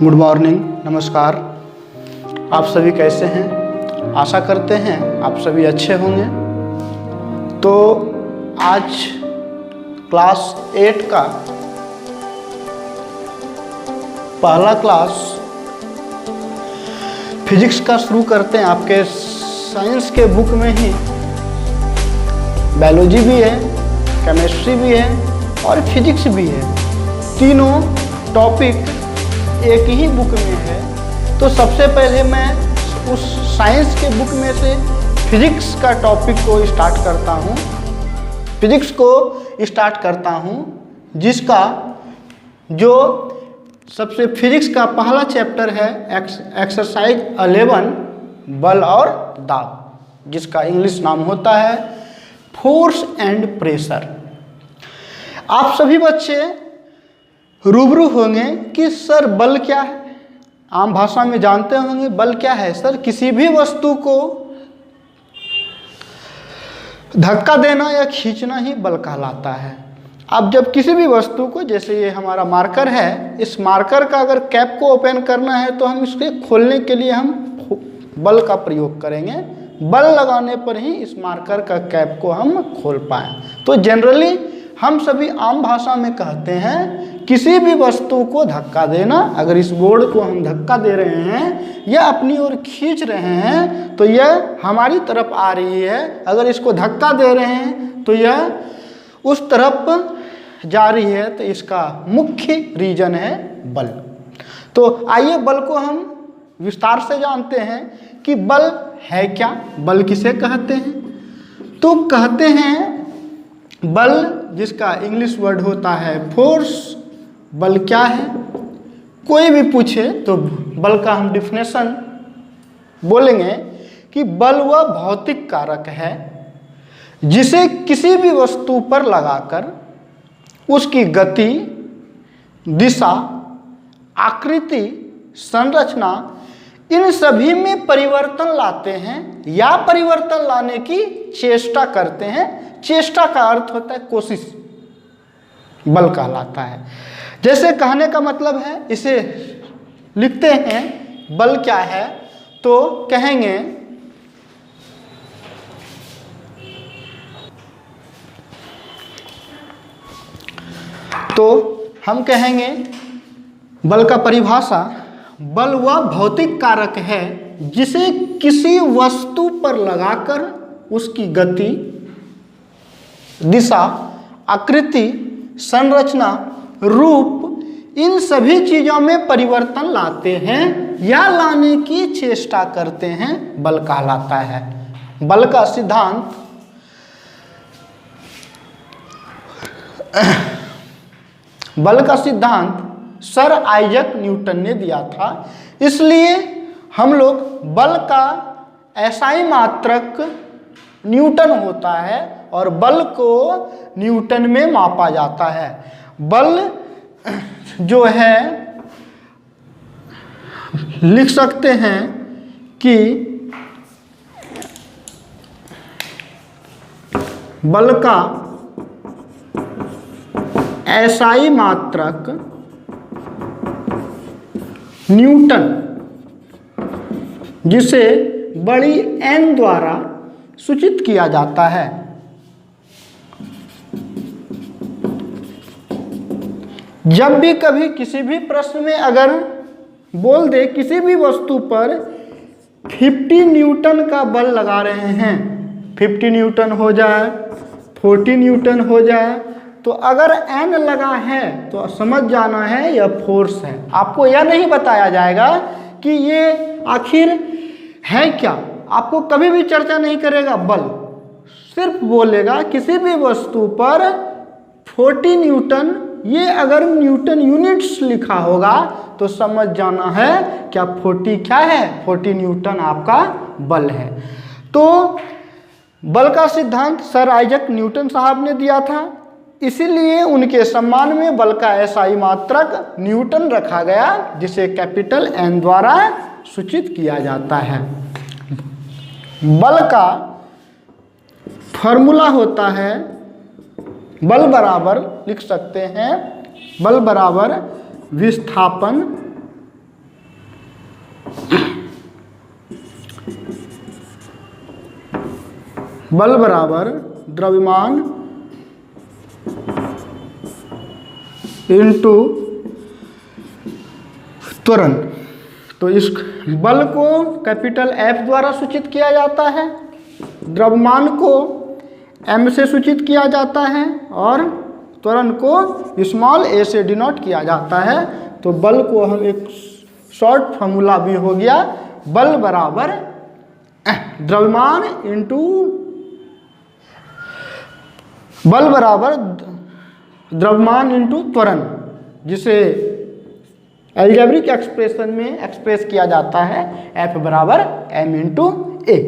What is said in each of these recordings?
Good morning, नमस्कार। आप सभी कैसे हैं? आशा करते हैं आप सभी अच्छे होंगे। तो आज क्लास 8 का पहला क्लास फिजिक्स का शुरू करते हैं। आपके साइंस के बुक में ही बायोलॉजी भी है, केमिस्ट्री भी है और फिजिक्स भी है। तीनों टॉपिक एक ही बुक में है। तो सबसे पहले मैं उस साइंस के बुक में से फिजिक्स का टॉपिक को स्टार्ट करता हूँ। फिजिक्स को स्टार्ट करता हूँ जिसका जो सबसे फिजिक्स का पहला चैप्टर है एक्सरसाइज 11 बल और दाब, जिसका इंग्लिश नाम होता है फोर्स एंड प्रेशर। आप सभी बच्चे रूबरू होंगे कि सर बल क्या है। आम भाषा में जानते होंगे बल क्या है। सर किसी भी वस्तु को धक्का देना या खींचना ही बल कहलाता है। अब जब किसी भी वस्तु को, जैसे ये हमारा मार्कर है, इस मार्कर का अगर कैप को ओपन करना है तो हम इसके खोलने के लिए हम बल का प्रयोग करेंगे। बल लगाने पर ही इस मार्कर का कैप को हम खोल पाएँ। तो जनरली हम सभी आम भाषा में कहते हैं किसी भी वस्तु को धक्का देना। अगर इस बोर्ड को हम धक्का दे रहे हैं या अपनी ओर खींच रहे हैं तो यह हमारी तरफ आ रही है। अगर इसको धक्का दे रहे हैं तो यह उस तरफ जा रही है। तो इसका मुख्य रीजन है बल। तो आइए बल को हम विस्तार से जानते हैं कि बल है क्या, बल किसे कहते हैं। तो कहते हैं बल, जिसका इंग्लिश वर्ड होता है फोर्स। बल क्या है? कोई भी पूछे तो बल का हम डिफिनेशन बोलेंगे कि बल वह भौतिक कारक है जिसे किसी भी वस्तु पर लगाकर उसकी गति, दिशा, आकृति, संरचना, इन सभी में परिवर्तन लाते हैं या परिवर्तन लाने की चेष्टा करते हैं। चेष्टा का अर्थ होता है कोशिश, बल कहलाता है। जैसे कहने का मतलब है, इसे लिखते हैं बल क्या है तो कहेंगे तो हम कहेंगे बल का परिभाषा, बल वह भौतिक कारक है जिसे किसी वस्तु पर लगाकर उसकी गति, दिशा, आकृति, संरचना, रूप, इन सभी चीजों में परिवर्तन लाते हैं या लाने की चेष्टा करते हैं, बल कहलाता है। बल का सिद्धांत सर आइजक न्यूटन ने दिया था। इसलिए हम लोग बल का एसआई मात्रक न्यूटन होता है और बल को न्यूटन में मापा जाता है। बल जो है लिख सकते हैं कि बल का एसआई मात्रक न्यूटन, जिसे बड़ी एन द्वारा सूचित किया जाता है। जब भी कभी किसी भी प्रश्न में अगर बोल दे किसी भी वस्तु पर 50 न्यूटन का बल लगा रहे हैं, 50 न्यूटन हो जाए, 40 न्यूटन हो जाए, तो अगर एन लगा है तो समझ जाना है यह फोर्स है। आपको यह नहीं बताया जाएगा कि ये आखिर है क्या। आपको कभी भी चर्चा नहीं करेगा बल, सिर्फ बोलेगा किसी भी वस्तु पर 40 न्यूटन। ये अगर न्यूटन यूनिट्स लिखा होगा तो समझ जाना है क्या 40 क्या है, 40 न्यूटन आपका बल है। तो बल का सिद्धांत सर आइजक न्यूटन साहब ने दिया था, इसीलिए उनके सम्मान में बल का एसआई मात्रक न्यूटन रखा गया, जिसे कैपिटल एन द्वारा सूचित किया जाता है। बल का फॉर्मूला होता है, बल बराबर लिख सकते हैं, बल बराबर विस्थापन बल बराबर द्रव्यमान इंटू त्वरण। तो इस बल को कैपिटल F द्वारा सूचित किया जाता है, द्रव्यमान को m से सूचित किया जाता है और त्वरण को स्मॉल a से डिनोट किया जाता है। तो बल को हम एक शॉर्ट फार्मूला भी हो गया, बल बराबर द्रव्यमान इंटू बल बराबर द्रव्यमान इंटू त्वरण, जिसे एल्जेब्रिक एक्सप्रेशन में एक्सप्रेस किया जाता है F बराबर m इंटू ए।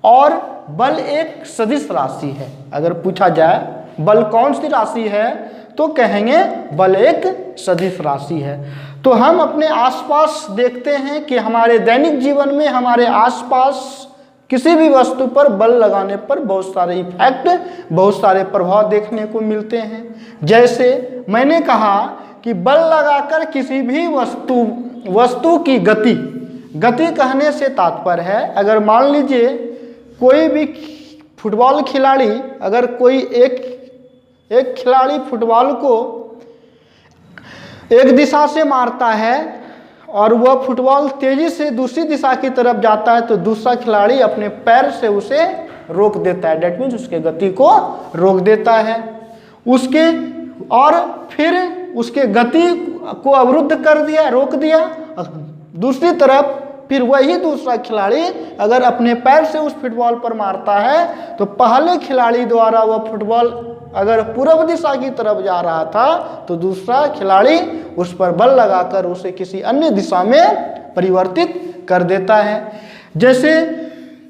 और बल एक सदिश राशि है। अगर पूछा जाए बल कौन सी राशि है तो कहेंगे बल एक सदिश राशि है। तो हम अपने आसपास देखते हैं कि हमारे दैनिक जीवन में हमारे आसपास किसी भी वस्तु पर बल लगाने पर बहुत सारे इफेक्ट, बहुत सारे प्रभाव देखने को मिलते हैं। जैसे मैंने कहा कि बल लगाकर किसी भी वस्तु की गति कहने से तात्पर्य है, अगर मान लीजिए कोई भी फुटबॉल खिलाड़ी, अगर कोई एक खिलाड़ी फुटबॉल को एक दिशा से मारता है और वह फुटबॉल तेजी से दूसरी दिशा की तरफ जाता है, तो दूसरा खिलाड़ी अपने पैर से उसे रोक देता है। डेट मीन्स उसके गति को रोक देता है, फिर उसके गति को अवरुद्ध कर दिया, रोक दिया। दूसरी तरफ फिर वही दूसरा खिलाड़ी अगर अपने पैर से उस फुटबॉल पर मारता है तो पहले खिलाड़ी द्वारा वह फुटबॉल अगर पूर्व दिशा की तरफ जा रहा था तो दूसरा खिलाड़ी उस पर बल लगाकर उसे किसी अन्य दिशा में परिवर्तित कर देता है। जैसे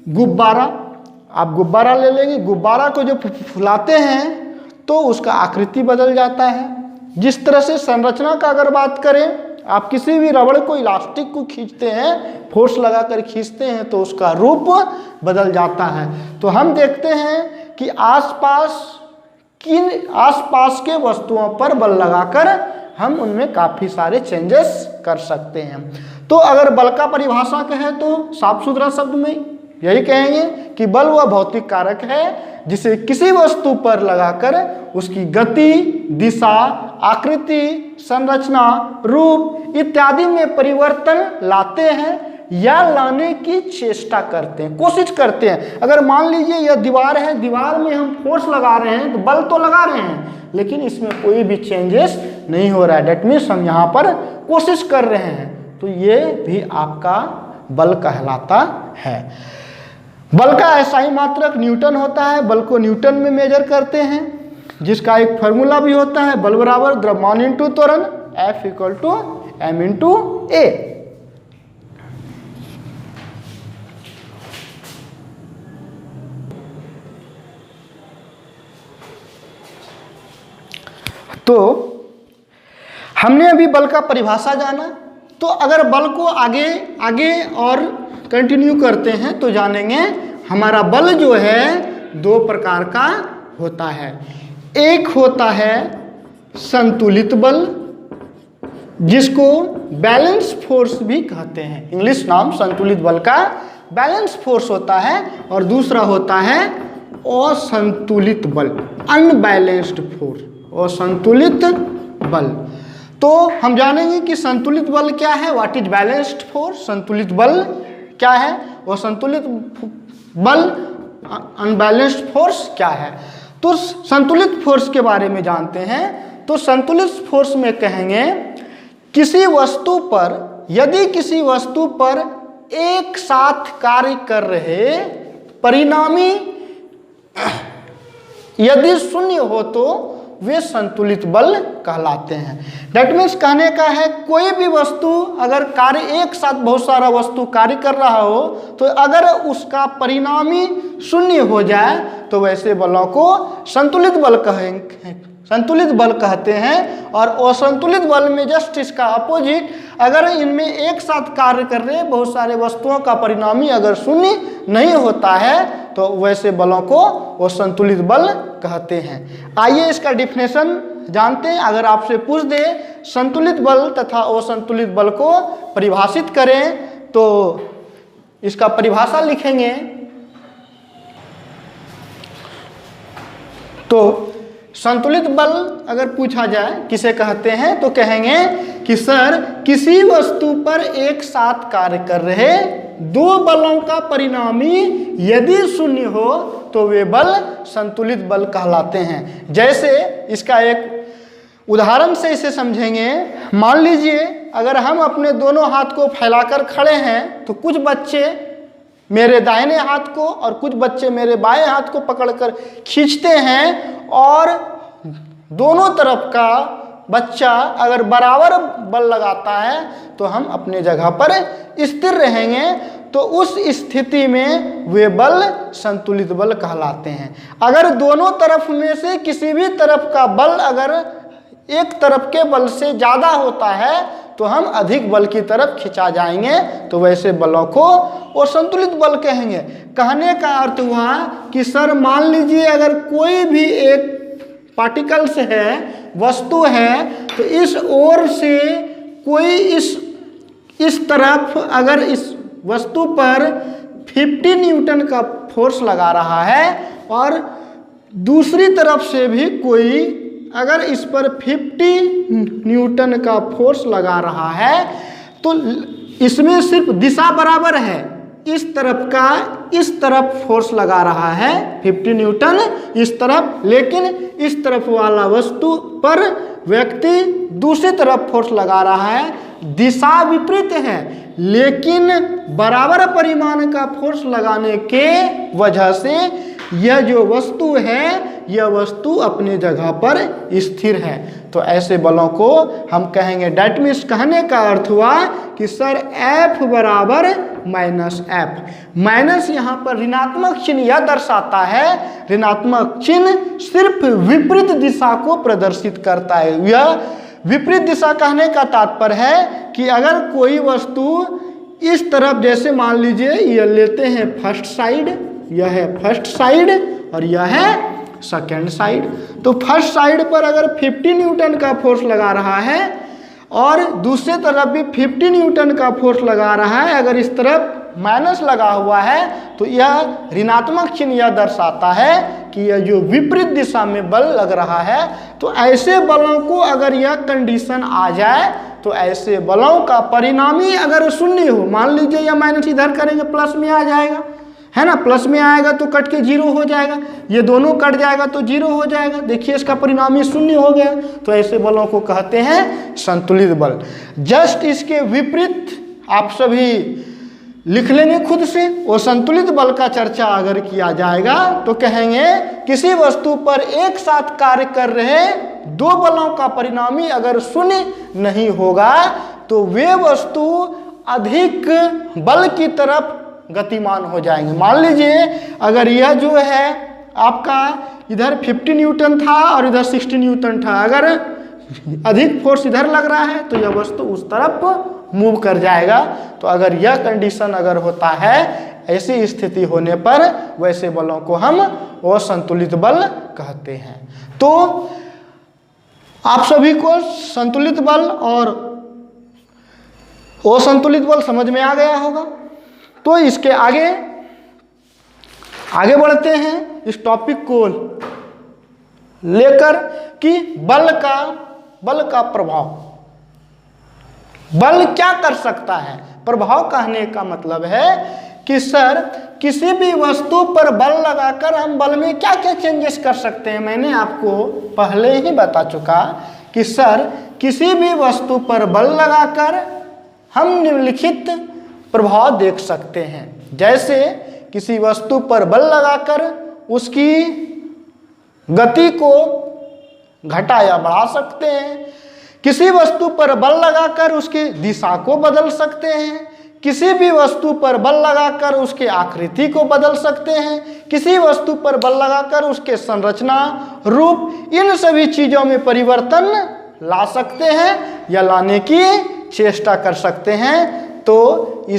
गुब्बारा, आप गुब्बारा ले लेंगे, गुब्बारा को जब फुलाते हैं तो उसका आकृति बदल जाता है। जिस तरह से संरचना का अगर बात करें, आप किसी भी रबड़ को, इलास्टिक को खींचते हैं, फोर्स लगाकर खींचते हैं तो उसका रूप बदल जाता है। तो हम देखते हैं कि आसपास के वस्तुओं पर बल लगाकर हम उनमें काफ़ी सारे चेंजेस कर सकते हैं। तो अगर बल का परिभाषा कहें तो साफ सुथरा शब्द में यही कहेंगे कि बल वह भौतिक कारक है जिसे किसी वस्तु पर लगाकर उसकी गति, दिशा, आकृति, संरचना, रूप इत्यादि में परिवर्तन लाते हैं या लाने की चेष्टा करते हैं, कोशिश करते हैं। अगर मान लीजिए यह दीवार है, दीवार में हम फोर्स लगा रहे हैं तो बल तो लगा रहे हैं लेकिन इसमें कोई भी चेंजेस नहीं हो रहा है। डेट मीन्स हम यहाँ पर कोशिश कर रहे हैं, तो ये भी आपका बल कहलाता है। बल का ऐसा ही मात्रक न्यूटन होता है। बल को न्यूटन में मेजर करते हैं, जिसका एक फार्मूला भी होता है, बल बराबर द्रव्यमान इंटू त्वरण, F equal to m into a. तो हमने अभी बल का परिभाषा जाना, तो अगर बल को आगे और कंटिन्यू करते हैं तो जानेंगे हमारा बल जो है दो प्रकार का होता है। एक होता है संतुलित बल, जिसको बैलेंस फोर्स भी कहते हैं। इंग्लिश नाम संतुलित बल का बैलेंस फोर्स होता है। और दूसरा होता है असंतुलित बल, अनबैलेंस्ड फोर्स, असंतुलित बल। तो हम जानेंगे कि संतुलित बल क्या है, व्हाट इज बैलेंस्ड फोर्स, संतुलित बल क्या है, और संतुलित बल, अनबैलेंस्ड फोर्स क्या है। तो संतुलित फोर्स के बारे में जानते हैं। तो संतुलित फोर्स में कहेंगे किसी वस्तु पर, यदि किसी वस्तु पर एक साथ कार्य कर रहे परिणामी यदि शून्य हो तो वे संतुलित बल कहलाते हैं। दैट मीन्स कहने का है कोई भी वस्तु अगर कार्य एक साथ बहुत सारा वस्तु कार्य कर रहा हो तो अगर उसका परिणामी शून्य हो जाए तो वैसे बलों को संतुलित बल कहेंगे, संतुलित बल कहते हैं। और असंतुलित बल में जस्ट इसका अपोजिट, अगर इनमें एक साथ कार्य कर रहे बहुत सारे वस्तुओं का परिणामी अगर शून्य नहीं होता है तो वैसे बलों को असंतुलित बल कहते हैं। आइए इसका डिफिनेशन जानते हैं। अगर आपसे पूछ दे संतुलित बल तथा असंतुलित बल को परिभाषित करें तो इसका परिभाषा लिखेंगे तो संतुलित बल अगर पूछा जाए किसे कहते हैं तो कहेंगे कि सर किसी वस्तु पर एक साथ कार्य कर रहे दो बलों का परिणामी यदि शून्य हो तो वे बल संतुलित बल कहलाते हैं। जैसे इसका एक उदाहरण से इसे समझेंगे। मान लीजिए अगर हम अपने दोनों हाथ को फैलाकर खड़े हैं तो कुछ बच्चे मेरे दाहिने हाथ को और कुछ बच्चे मेरे बाएं हाथ को पकड़कर खींचते हैं और दोनों तरफ का बच्चा अगर बराबर बल लगाता है तो हम अपने जगह पर स्थिर रहेंगे, तो उस स्थिति में वे बल संतुलित बल कहलाते हैं। अगर दोनों तरफ में से किसी भी तरफ का बल अगर एक तरफ के बल से ज़्यादा होता है तो हम अधिक बल की तरफ खिंचा जाएंगे, तो वैसे बलों को और संतुलित बल कहेंगे। कहने का अर्थ हुआ कि सर मान लीजिए अगर कोई भी एक पार्टिकल्स है, वस्तु है, तो इस ओर से कोई इस तरफ अगर इस वस्तु पर 50 न्यूटन का फोर्स लगा रहा है और दूसरी तरफ से भी कोई अगर इस पर 50 न्यूटन का फोर्स लगा रहा है तो इसमें सिर्फ दिशा बराबर है। इस तरफ का इस तरफ फोर्स लगा रहा है 50 न्यूटन इस तरफ, लेकिन इस तरफ वाला वस्तु पर व्यक्ति दूसरी तरफ फोर्स लगा रहा है, दिशा विपरीत है, लेकिन बराबर परिमाण का फोर्स लगाने के वजह से यह जो वस्तु है यह वस्तु अपनी जगह पर स्थिर है। तो ऐसे बलों को हम कहेंगे, डैट मीन्स कहने का अर्थ हुआ कि सर F बराबर माइनस F। माइनस यहाँ पर ऋणात्मक चिन्ह यह दर्शाता है, ऋणात्मक चिन्ह सिर्फ विपरीत दिशा को प्रदर्शित करता है। यह विपरीत दिशा कहने का तात्पर्य है कि अगर कोई वस्तु इस तरफ, जैसे मान लीजिए यह लेते हैं फर्स्ट साइड, यह है फर्स्ट साइड और यह है सेकेंड साइड, तो फर्स्ट साइड पर अगर 50 न्यूटन का फोर्स लगा रहा है और दूसरे तरफ भी 50 न्यूटन का फोर्स लगा रहा है, अगर इस तरफ माइनस लगा हुआ है तो यह ऋणात्मक चिन्ह यह दर्शाता है कि यह जो विपरीत दिशा में बल लग रहा है। तो ऐसे बलों को अगर यह कंडीशन आ जाए तो ऐसे बलों का परिणामी अगर शून्य हो, मान लीजिए यह माइनस इधर करेंगे प्लस में आ जाएगा, है ना, प्लस में आएगा तो कट के जीरो हो जाएगा, ये दोनों कट जाएगा तो जीरो हो जाएगा, देखिए इसका परिणामी शून्य हो गया। तो ऐसे बलों को कहते हैं संतुलित बल। जस्ट इसके विपरीत आप सभी लिख लेंगे खुद से। और संतुलित बल का चर्चा अगर किया जाएगा तो कहेंगे किसी वस्तु पर एक साथ कार्य कर रहे दो बलों का परिणामी अगर शून्य नहीं होगा तो वे वस्तु अधिक बल की तरफ गतिमान हो जाएंगे। मान लीजिए अगर यह जो है आपका इधर 50 न्यूटन था और इधर 60 न्यूटन था, अगर अधिक फोर्स इधर लग रहा है तो यह वस्तु उस तरफ मूव कर जाएगा। तो अगर यह कंडीशन अगर होता है, ऐसी स्थिति होने पर वैसे बलों को हम असंतुलित बल कहते हैं। तो आप सभी को संतुलित बल और असंतुलित बल समझ में आ गया होगा। तो इसके आगे बढ़ते हैं इस टॉपिक को लेकर कि बल का प्रभाव, बल क्या कर सकता है। प्रभाव कहने का मतलब है कि सर किसी भी वस्तु पर बल लगाकर हम बल में क्या क्या चेंजेस कर सकते हैं। मैंने आपको पहले ही बता चुका कि सर किसी भी वस्तु पर बल लगाकर हम निम्नलिखित प्रभाव देख सकते हैं। जैसे किसी वस्तु पर बल लगाकर उसकी गति को घटा या बढ़ा सकते हैं, किसी वस्तु पर बल लगाकर उसकी दिशा को बदल सकते हैं, किसी भी वस्तु पर बल लगाकर उसके आकृति को बदल सकते हैं, किसी वस्तु पर बल लगाकर उसके संरचना, रूप, इन सभी चीज़ों में परिवर्तन ला सकते हैं या लाने की चेष्टा कर सकते हैं। तो ये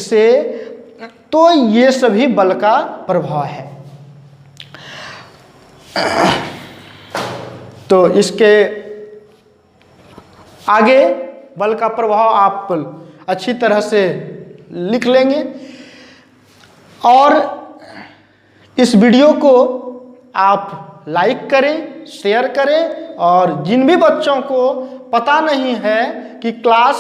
सभी बल का प्रभाव है। तो इसके आगे बल का प्रभाव आप अच्छी तरह से लिख लेंगे। और इस वीडियो को आप लाइक करें, शेयर करें, और जिन भी बच्चों को पता नहीं है कि class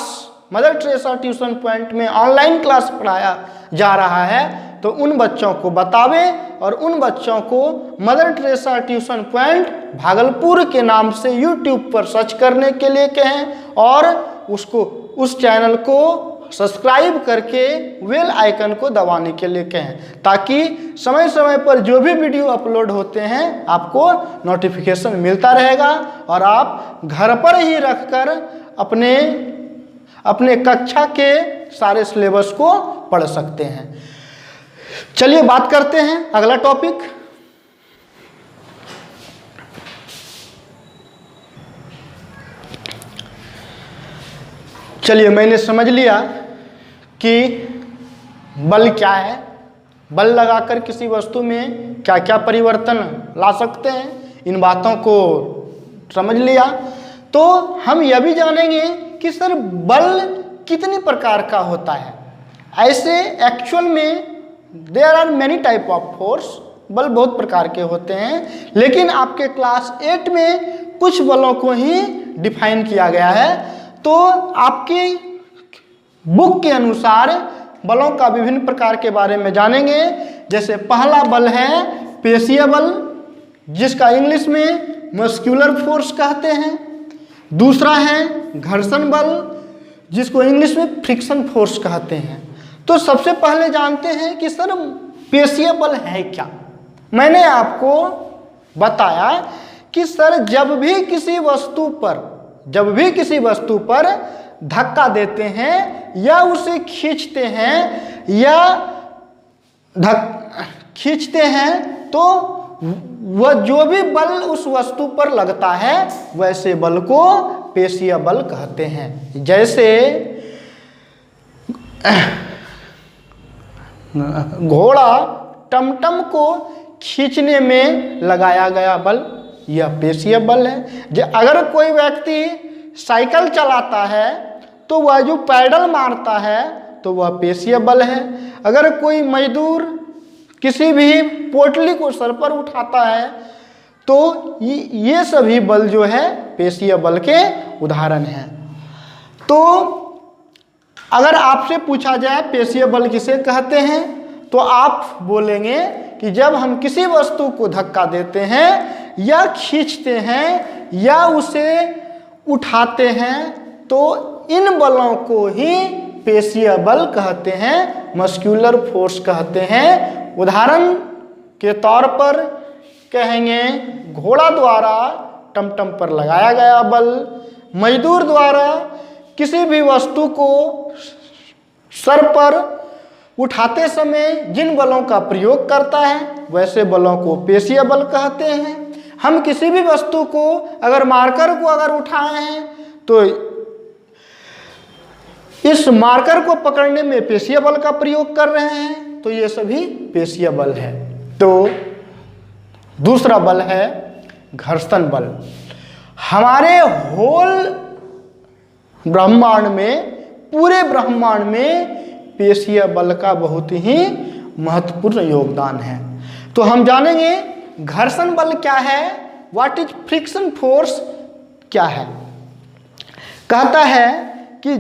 mother Teresa tuition point में ऑनलाइन क्लास पढ़ाया जा रहा है, तो उन बच्चों को बतावें और उन बच्चों को mother Teresa tuition point Bhagalpur के नाम से यूट्यूब पर सर्च करने के लिए कहें और उस चैनल को सब्सक्राइब करके बेल आइकन को दबाने के लिए कहें, ताकि समय समय पर जो भी वीडियो अपलोड होते हैं आपको नोटिफिकेशन मिलता रहेगा और आप घर पर ही रखकर अपने कक्षा के सारे सिलेबस को पढ़ सकते हैं। चलिए बात करते हैं अगला टॉपिक। चलिए, मैंने समझ लिया कि बल क्या है, बल लगाकर किसी वस्तु में क्या क्या परिवर्तन ला सकते हैं, इन बातों को समझ लिया। तो हम यह भी जानेंगे कि सर बल कितने प्रकार का होता है। ऐसे एक्चुअल में there are many type of force, बल बहुत प्रकार के होते हैं, लेकिन आपके क्लास 8 में कुछ बलों को ही डिफाइन किया गया है। तो आपकी बुक के अनुसार बलों का विभिन्न प्रकार के बारे में जानेंगे। जैसे पहला बल है पेशीय बल, जिसका इंग्लिश में मस्कुलर फोर्स कहते हैं। दूसरा है घर्षण बल, जिसको इंग्लिश में फ्रिक्शन फोर्स कहते हैं। तो सबसे पहले जानते हैं कि सर पेशीय बल है क्या। मैंने आपको बताया कि सर जब भी किसी वस्तु पर धक्का देते हैं या उसे खींचते हैं तो वह जो भी बल उस वस्तु पर लगता है वैसे बल को पेशीय बल कहते हैं। जैसे घोड़ा टमटम को खींचने में लगाया गया बल, यह पेशीय बल है। अगर कोई व्यक्ति साइकिल चलाता है तो वह जो पैडल मारता है तो वह पेशीय बल है। अगर कोई मजदूर किसी भी पोटली को सर पर उठाता है तो ये सभी बल जो है पेशीय बल के उदाहरण हैं। तो अगर आपसे पूछा जाए पेशीय बल किसे कहते हैं, तो आप बोलेंगे कि जब हम किसी वस्तु को धक्का देते हैं या खींचते हैं या उसे उठाते हैं तो इन बलों को ही पेशीय बल कहते हैं, मस्कुलर फोर्स कहते हैं। उदाहरण के तौर पर कहेंगे घोड़ा द्वारा टमटम पर लगाया गया बल, मजदूर द्वारा किसी भी वस्तु को सर पर उठाते समय जिन बलों का प्रयोग करता है वैसे बलों को पेशीय बल कहते हैं। हम किसी भी वस्तु को अगर मार्कर को अगर उठाए हैं तो इस मार्कर को पकड़ने में पेशीय बल का प्रयोग कर रहे हैं, तो ये सभी पेशीय बल है। तो दूसरा बल है घर्षण बल। हमारे होल ब्रह्मांड में, पूरे ब्रह्मांड में पेशीय बल का बहुत ही महत्वपूर्ण योगदान है। तो हम जानेंगे घर्षण बल क्या है, व्हाट इज फ्रिक्शन फोर्स क्या है। कहता है कि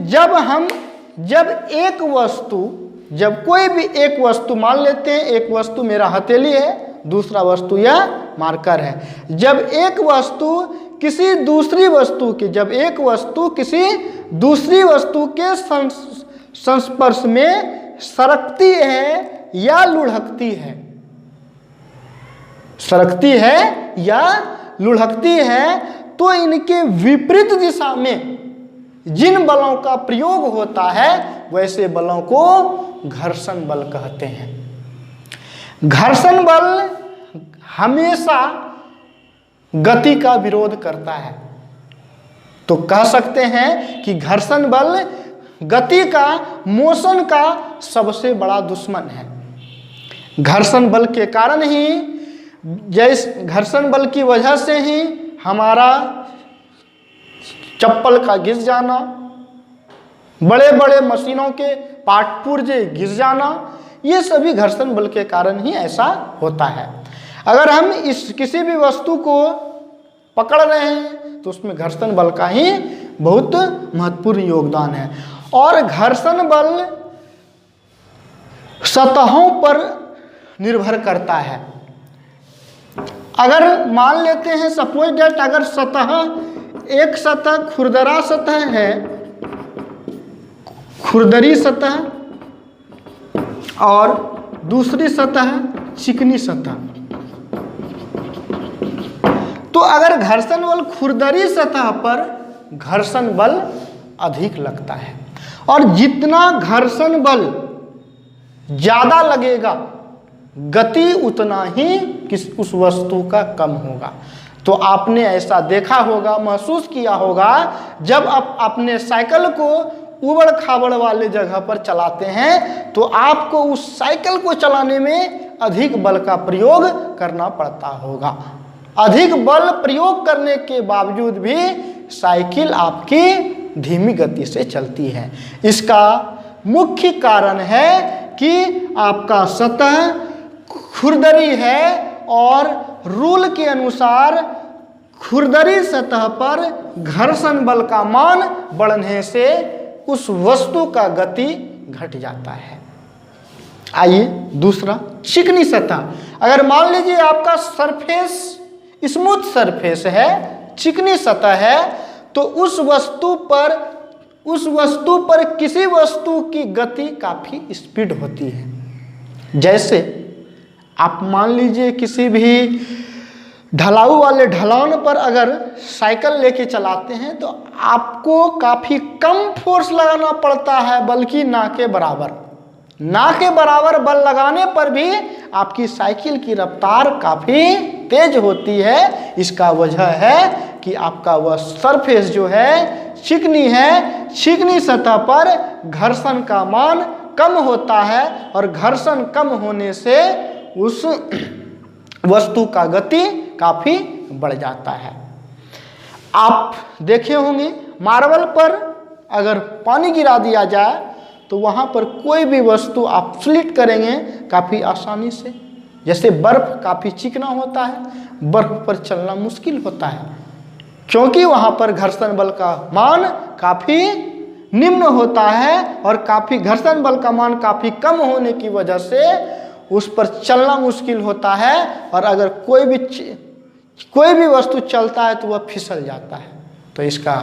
जब कोई भी एक वस्तु मान लेते हैं, एक वस्तु मेरा हथेली है, दूसरा वस्तु या मार्कर है। जब एक वस्तु किसी दूसरी वस्तु के संस्पर्श में सरकती है या लुढ़कती है तो इनके विपरीत दिशा में जिन बलों का प्रयोग होता है वैसे बलों को घर्षण बल कहते हैं। घर्षण बल हमेशा गति का विरोध करता है। तो कह सकते हैं कि घर्षण बल गति का, मोशन का सबसे बड़ा दुश्मन है। घर्षण बल के कारण ही, घर्षण बल की वजह से ही हमारा चप्पल का घिस जाना, बड़े बड़े मशीनों के पार्ट पुर्जे घिस जाना, ये सभी घर्षण बल के कारण ही ऐसा होता है। अगर हम किसी भी वस्तु को पकड़ रहे हैं तो उसमें घर्षण बल का ही बहुत महत्वपूर्ण योगदान है। और घर्षण बल सतहों पर निर्भर करता है। अगर मान लेते हैं सपोज डेट, अगर एक सतह खुरदरा सतह है, खुरदरी सतह, और दूसरी सतह चिकनी सतह, तो अगर घर्षण बल खुरदरी सतह पर घर्षण बल अधिक लगता है, और जितना घर्षण बल ज्यादा लगेगा गति उतना ही उस वस्तु का कम होगा। तो आपने ऐसा देखा होगा, महसूस किया होगा, जब आप अपने साइकिल को उबड़ खाबड़ वाले जगह पर चलाते हैं तो आपको उस साइकिल को चलाने में अधिक बल का प्रयोग करना पड़ता होगा। अधिक बल प्रयोग करने के बावजूद भी साइकिल आपकी धीमी गति से चलती है। इसका मुख्य कारण है कि आपका सतह खुरदरी है और रूल के अनुसार खुरदरी सतह पर घर्षण बल का मान बढ़ने से उस वस्तु का गति घट जाता है। आइए दूसरा, चिकनी सतह। अगर मान लीजिए आपका सरफेस स्मूथ सरफेस है, चिकनी सतह है, तो उस वस्तु पर किसी वस्तु की गति काफी स्पीड होती है। जैसे आप मान लीजिए किसी भी ढलाऊ वाले ढलान पर अगर साइकिल लेके चलाते हैं तो आपको काफी कम फोर्स लगाना पड़ता है, बल्कि ना के बराबर बल लगाने पर भी आपकी साइकिल की रफ्तार काफी तेज होती है। इसका वजह है कि आपका वह सरफेस जो है चिकनी है, चिकनी सतह पर घर्षण का मान कम होता है, और घर्षण कम होने से उस वस्तु का गति काफी बढ़ जाता है। आप देखे होंगे मार्बल पर अगर पानी गिरा दिया जाए तो वहां पर कोई भी वस्तु आप स्लिट करेंगे काफी आसानी से। जैसे बर्फ काफी चिकना होता है, बर्फ पर चलना मुश्किल होता है, क्योंकि वहां पर घर्षण बल का मान काफी निम्न होता है, और काफी घर्षण बल का मान काफी कम होने की वजह से उस पर चलना मुश्किल होता है, और अगर कोई भी वस्तु चलता है तो वह फिसल जाता है। तो इसका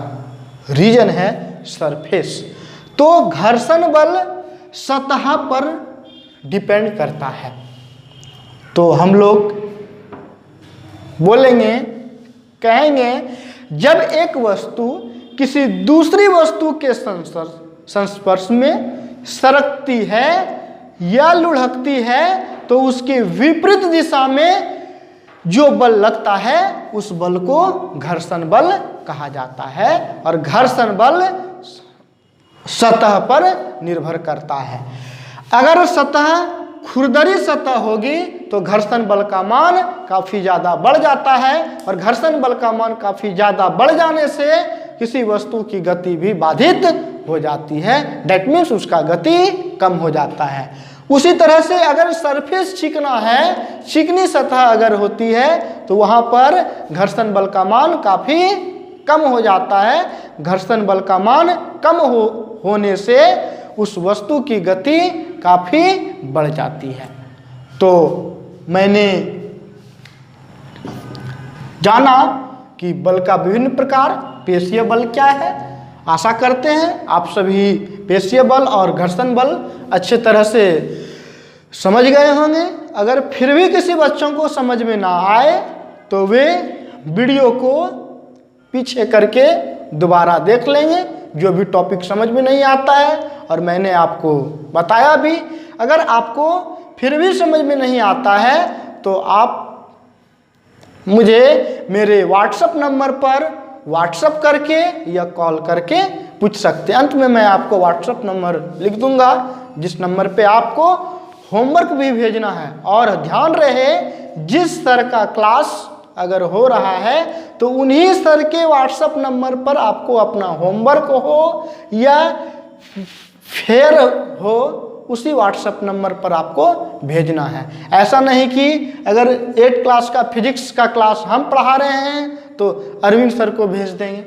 रीजन है सरफेस। तो घर्षण बल सतह पर डिपेंड करता है। तो हम लोग बोलेंगे, कहेंगे, जब एक वस्तु किसी दूसरी वस्तु के संस्पर्श में सरकती है या लुढ़कती है तो उसके विपरीत दिशा में जो बल लगता है उस बल को घर्षण बल कहा जाता है, और घर्षण बल सतह पर निर्भर करता है। अगर सतह खुरदरी सतह होगी तो घर्षण बल का मान काफी ज्यादा बढ़ जाता है, और घर्षण बल का मान काफी ज्यादा बढ़ जाने से किसी वस्तु की गति भी बाधित हो जाती है। दैट मीन्स उसका गति कम हो जाता है। उसी तरह से अगर सरफेस चिकना है, चिकनी सतह अगर होती है तो वहां पर घर्षण बल का मान काफी कम हो जाता है। घर्षण बल का मान कम होने से उस वस्तु की गति काफी बढ़ जाती है। तो मैंने जाना कि बल का विभिन्न प्रकार, पेशीय बल क्या है। आशा करते हैं आप सभी पेशीय बल और घर्षण बल अच्छे तरह से समझ गए होंगे। अगर फिर भी किसी बच्चों को समझ में ना आए तो वे वीडियो को पीछे करके दोबारा देख लेंगे, जो भी टॉपिक समझ में नहीं आता है और मैंने आपको बताया भी। अगर आपको फिर भी समझ में नहीं आता है तो आप मुझे मेरे व्हाट्सएप नंबर पर व्हाट्सएप करके या कॉल करके पूछ सकते हैं। अंत में मैं आपको व्हाट्सएप नंबर लिख दूंगा जिस नंबर पे आपको होमवर्क भी भेजना है। और ध्यान रहे, जिस सर का क्लास अगर हो रहा है तो उन्हीं सर के व्हाट्सएप नंबर पर आपको अपना होमवर्क हो या फेयर हो उसी व्हाट्सएप नंबर पर आपको भेजना है। ऐसा नहीं कि अगर 8 क्लास का फिजिक्स का क्लास हम पढ़ा रहे हैं तो अरविंद सर को भेज देंगे,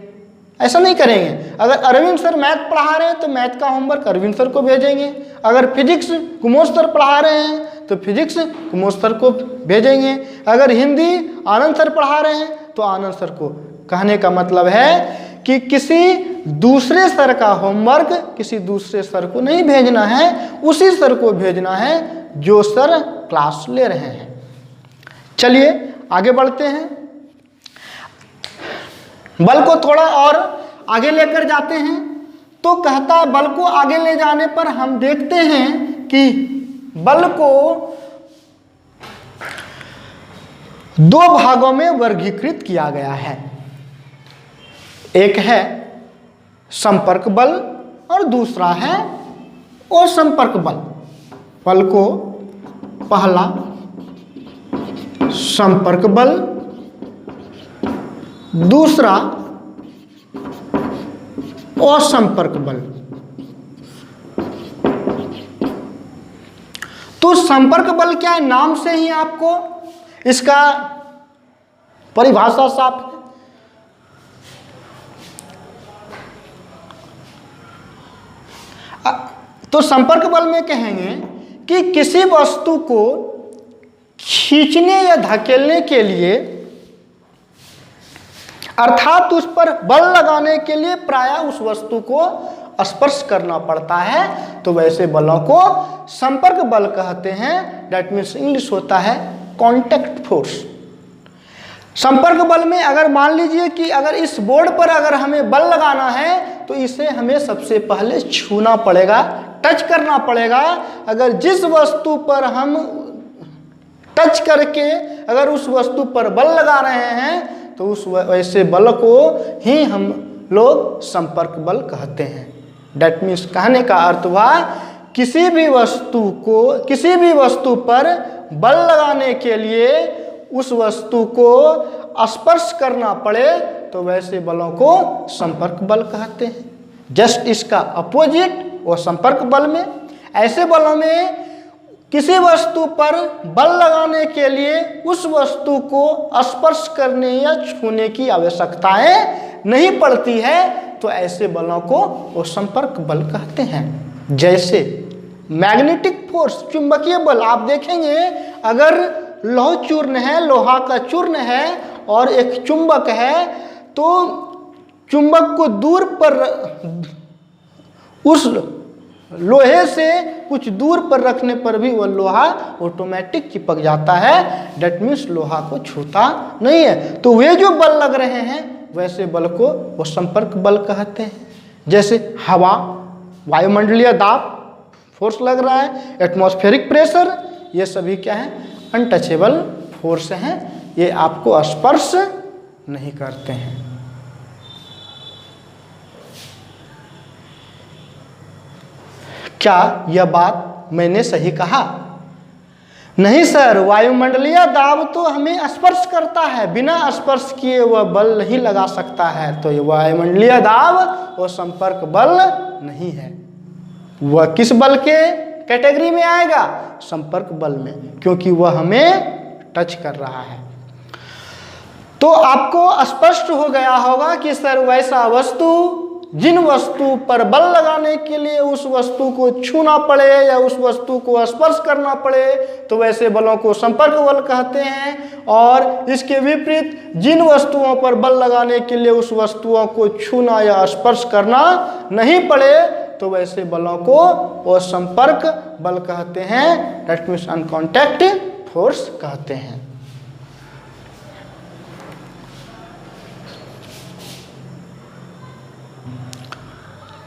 ऐसा नहीं करेंगे। अगर अरविंद सर मैथ पढ़ा रहे हैं तो मैथ का होमवर्क अरविंद सर को भेजेंगे। अगर फिजिक्स कुमोद सर पढ़ा रहे हैं तो फिजिक्स कुमोद सर को भेजेंगे। अगर हिंदी आनंद सर पढ़ा रहे हैं तो आनंद सर को। कहने का मतलब है कि किसी दूसरे सर का होमवर्क किसी दूसरे सर को नहीं भेजना है, उसी सर को भेजना है जो सर क्लास ले रहे हैं। चलिए आगे बढ़ते हैं। बल को थोड़ा और आगे लेकर जाते हैं तो कहता है बल को आगे ले जाने पर हम देखते हैं कि बल को 2 भागों में वर्गीकृत किया गया है। एक है संपर्क बल और दूसरा है असंपर्क बल। बल को पहला संपर्क बल, दूसरा असंपर्क बल। तो संपर्क बल क्या है, नाम से ही आपको इसका परिभाषा साफ है। तो संपर्क बल में कहेंगे कि किसी वस्तु को खींचने या धकेलने के लिए अर्थात उस पर बल लगाने के लिए प्रायः उस वस्तु को स्पर्श करना पड़ता है, तो वैसे बलों को संपर्क बल कहते हैं। दैट मीन्स इंग्लिश होता है कॉन्टैक्ट फोर्स। संपर्क बल में अगर मान लीजिए कि अगर इस बोर्ड पर अगर हमें बल लगाना है तो इसे हमें सबसे पहले छूना पड़ेगा, टच करना पड़ेगा। अगर जिस वस्तु पर हम टच करके अगर उस वस्तु पर बल लगा रहे हैं तो उस वैसे बल को ही हम लोग संपर्क बल कहते हैं। डेट मीन्स कहने का अर्थ हुआ किसी भी वस्तु पर बल लगाने के लिए उस वस्तु को स्पर्श करना पड़े तो वैसे बलों को संपर्क बल कहते हैं। जस्ट इसका अपोजिट वो संपर्क बल में, ऐसे बलों में किसी वस्तु पर बल लगाने के लिए उस वस्तु को स्पर्श करने या छूने की आवश्यकताएं नहीं पड़ती है, तो ऐसे बलों को वो संपर्क बल कहते हैं। जैसे मैग्नेटिक फोर्स, चुंबकीय बल, आप देखेंगे अगर लौह चूर्ण है, लोहा का चूर्ण है और एक चुंबक है, तो चुंबक को दूर पर उस लोहे से कुछ दूर पर रखने पर भी वह लोहा ऑटोमेटिक चिपक जाता है। डेट मीन्स लोहा को छूता नहीं है। तो वे जो बल लग रहे हैं वैसे बल को वो संपर्क बल कहते हैं। जैसे हवा, वायुमंडलीय दाब, फोर्स लग रहा है, एटमॉस्फेरिक प्रेशर, ये सभी क्या है, अनटचेबल फोर्स हैं। ये आपको स्पर्श नहीं करते हैं। क्या यह बात मैंने सही कहा? नहीं सर, वायुमंडलीय दाब तो हमें स्पर्श करता है, बिना स्पर्श किए वह बल नहीं लगा सकता है। तो ये वायुमंडलीय दाब और संपर्क बल नहीं है। वह किस बल के कैटेगरी में आएगा? संपर्क बल में, क्योंकि वह हमें टच कर रहा है। तो आपको स्पष्ट हो गया होगा कि सर वैसा वस्तु जिन वस्तु पर बल लगाने के लिए उस वस्तु को छूना पड़े या उस वस्तु को स्पर्श करना पड़े तो वैसे बलों को संपर्क बल कहते हैं। और इसके विपरीत जिन वस्तुओं पर बल लगाने के लिए उस वस्तुओं को छूना या स्पर्श करना नहीं पड़े तो वैसे बलों को वो संपर्क बल कहते हैं। दैट मीन्स अनकॉन्टैक्ट फोर्स कहते हैं।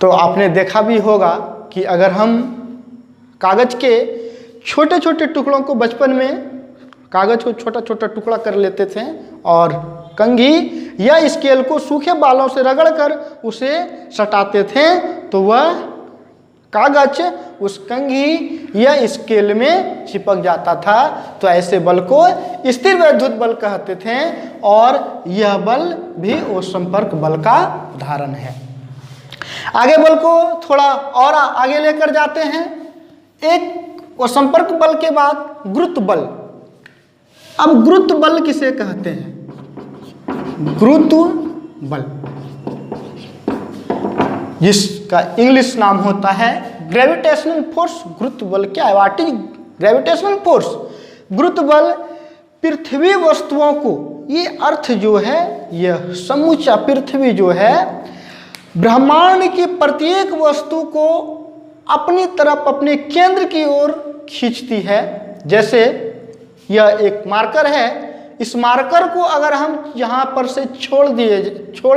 तो आपने देखा भी होगा कि अगर हम कागज़ के छोटे छोटे टुकड़ों को बचपन में कागज़ को छोटा छोटा टुकड़ा कर लेते थे और कंघी या स्केल को सूखे बालों से रगड़कर उसे सटाते थे तो वह कागज उस कंघी या स्केल में चिपक जाता था। तो ऐसे बल को स्थिर वैद्युत बल कहते थे और यह बल भी वो संपर्क बल का उदाहरण है। आगे बल को थोड़ा और आगे लेकर जाते हैं। एक और संपर्क बल के बाद गुरुत्व बल। अब गुरुत्व बल किसे कहते हैं? गुरुत्व बल, जिसका इंग्लिश नाम होता है ग्रेविटेशनल फोर्स। गुरुत्व बल क्या है? What is gravitational force? गुरुत्व बल पृथ्वी वस्तुओं को, ये अर्थ जो है, यह समूचा पृथ्वी जो है ब्रह्मांड की प्रत्येक वस्तु को अपनी तरफ, अपने केंद्र की ओर खींचती है। जैसे यह एक मार्कर है, इस मार्कर को अगर हम यहाँ पर से छोड़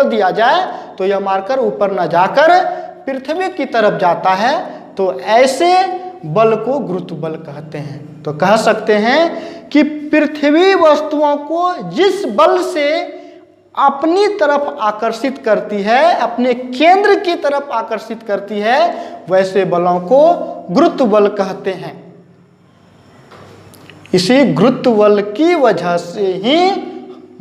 दिया जाए तो यह मार्कर ऊपर न जाकर पृथ्वी की तरफ जाता है, तो ऐसे बल को गुरुत्व बल कहते हैं। तो कह सकते हैं कि पृथ्वी वस्तुओं को जिस बल से अपनी तरफ आकर्षित करती है, अपने केंद्र की तरफ आकर्षित करती है, वैसे बलों को गुरुत्व बल कहते हैं। इसी गुरुत्व बल की वजह से ही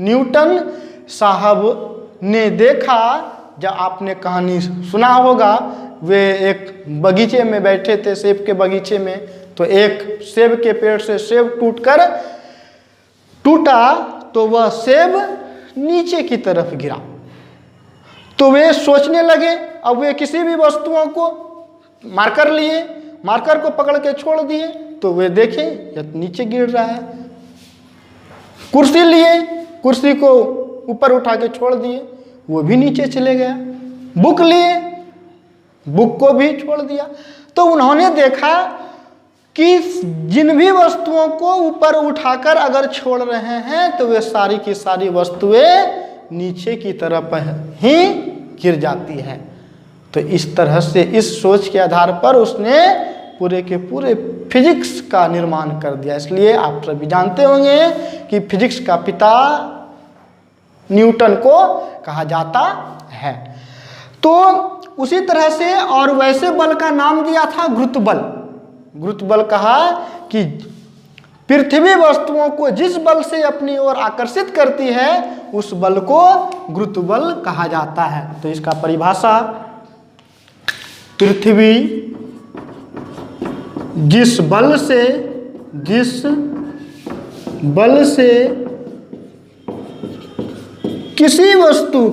न्यूटन साहब ने देखा, जब आपने कहानी सुना होगा, वे एक बगीचे में बैठे थे, सेब के बगीचे में, तो एक सेब के पेड़ से सेब टूटा तो वह सेब नीचे की तरफ गिरा। तो वे सोचने लगे, अब वे किसी भी वस्तुओं को मार्कर लिए, मार्कर को पकड़ के छोड़ दिए तो वे देखे यह नीचे गिर रहा है। कुर्सी लिए, कुर्सी को ऊपर उठा के छोड़ दिए, वो भी नीचे चले गया। बुक लिए, बुक को भी छोड़ दिया। तो उन्होंने देखा कि जिन भी वस्तुओं को ऊपर उठाकर अगर छोड़ रहे हैं तो वे सारी की सारी वस्तुएं नीचे की तरफ ही गिर जाती है। तो इस तरह से, इस सोच के आधार पर उसने पूरे के पूरे फिजिक्स का निर्माण कर दिया। इसलिए आप सभी जानते होंगे कि फिजिक्स का पिता न्यूटन को कहा जाता है। तो उसी तरह से और वैसे बल का नाम दिया था गुरुत्व बल। गुरुत्व बल कहा कि पृथ्वी वस्तुओं को जिस बल से अपनी ओर आकर्षित करती है, उस बल को गुरुत्व बल कहा जाता है। तो इसका परिभाषा, पृथ्वी जिस बल से किसी वस्तु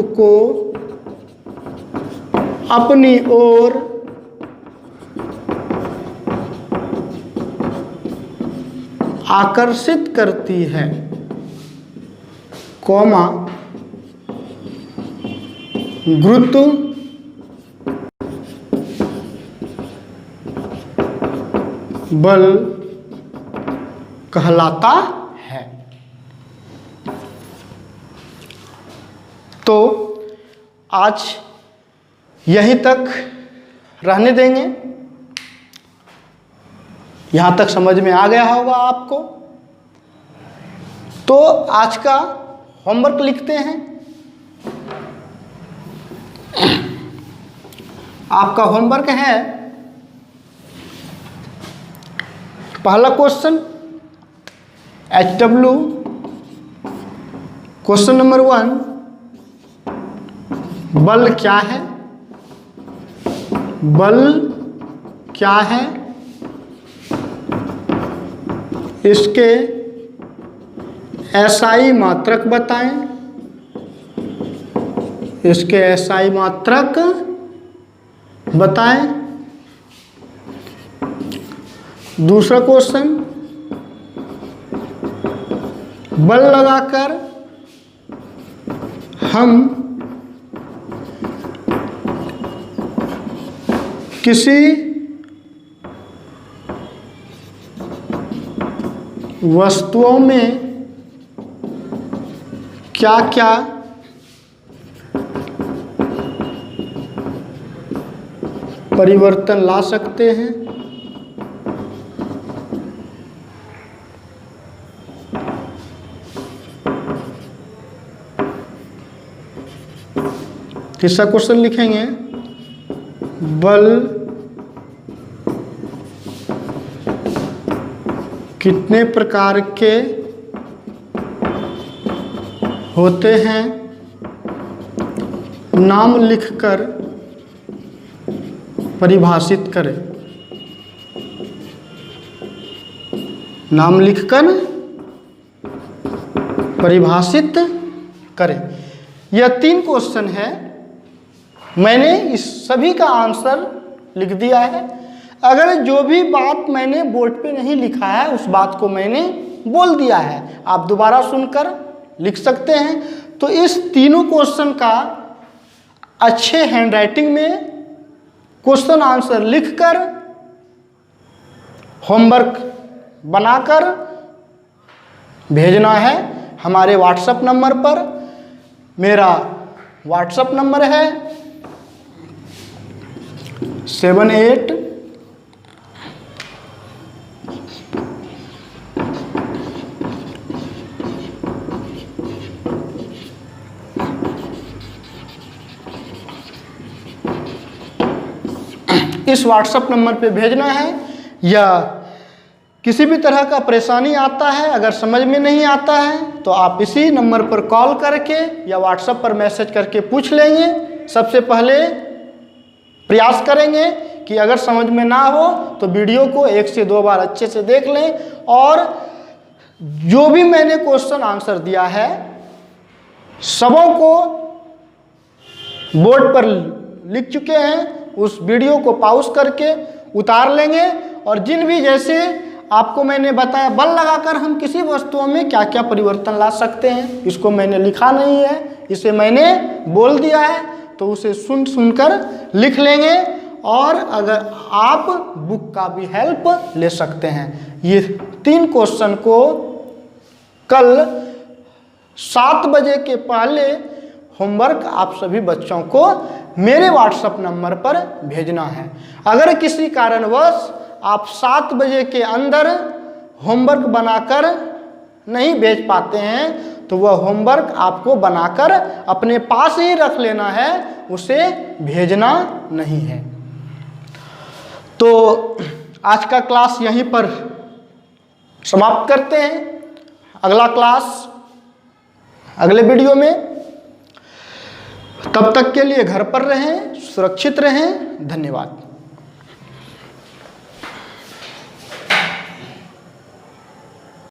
को अपनी ओर आकर्षित करती है, कौमा गुरुत्व बल कहलाता है। तो आज यहीं तक रहने देंगे। यहाँ तक समझ में आ गया होगा आपको। तो आज का होमवर्क लिखते हैं। आपका होमवर्क है, पहला क्वेश्चन HW, क्वेश्चन नंबर 1, बल क्या है? बल क्या है? इसके SI मात्रक बताएं। इसके SI मात्रक बताएं। दूसरा क्वेश्चन, बल लगाकर हम किसी वस्तुओं में क्या क्या परिवर्तन ला सकते हैं? तीसरा क्वेश्चन लिखेंगे, बल कितने प्रकार के होते हैं नाम लिखकर परिभाषित करें। नाम लिखकर परिभाषित करें। यह 3 क्वेश्चन है। मैंने इस सभी का आंसर लिख दिया है। अगर जो भी बात मैंने बोर्ड पे नहीं लिखा है उस बात को मैंने बोल दिया है, आप दोबारा सुनकर लिख सकते हैं। तो इस तीनों क्वेश्चन का अच्छे हैंडराइटिंग में क्वेश्चन आंसर लिखकर होमवर्क बनाकर भेजना है हमारे व्हाट्सएप नंबर पर। मेरा व्हाट्सएप नंबर है 78 इस व्हाट्सएप नंबर पे भेजना है। या किसी भी तरह का परेशानी आता है, अगर समझ में नहीं आता है तो आप इसी नंबर पर कॉल करके या व्हाट्सएप पर मैसेज करके पूछ लेंगे। सबसे पहले प्रयास करेंगे कि अगर समझ में ना हो तो वीडियो को 1 से 2 बार अच्छे से देख लें और जो भी मैंने क्वेश्चन आंसर दिया है सबों को बोर्ड पर लिख चुके हैं, उस वीडियो को पॉज करके उतार लेंगे। और जिन भी जैसे आपको मैंने बताया बल लगाकर हम किसी वस्तुओं में क्या क्या परिवर्तन ला सकते हैं, इसको मैंने लिखा नहीं है, इसे मैंने बोल दिया है, तो उसे सुनकर लिख लेंगे। और अगर आप बुक का भी हेल्प ले सकते हैं। ये 3 क्वेश्चन को कल 7 बजे के पहले होमवर्क आप सभी बच्चों को मेरे व्हाट्सएप नंबर पर भेजना है। अगर किसी कारणवश आप 7 बजे के अंदर होमवर्क बनाकर नहीं भेज पाते हैं तो वह होमवर्क आपको बनाकर अपने पास ही रख लेना है, उसे भेजना नहीं है। तो आज का क्लास यहीं पर समाप्त करते हैं। अगला क्लास अगले वीडियो में। तब तक के लिए घर पर रहें, सुरक्षित रहें। धन्यवाद।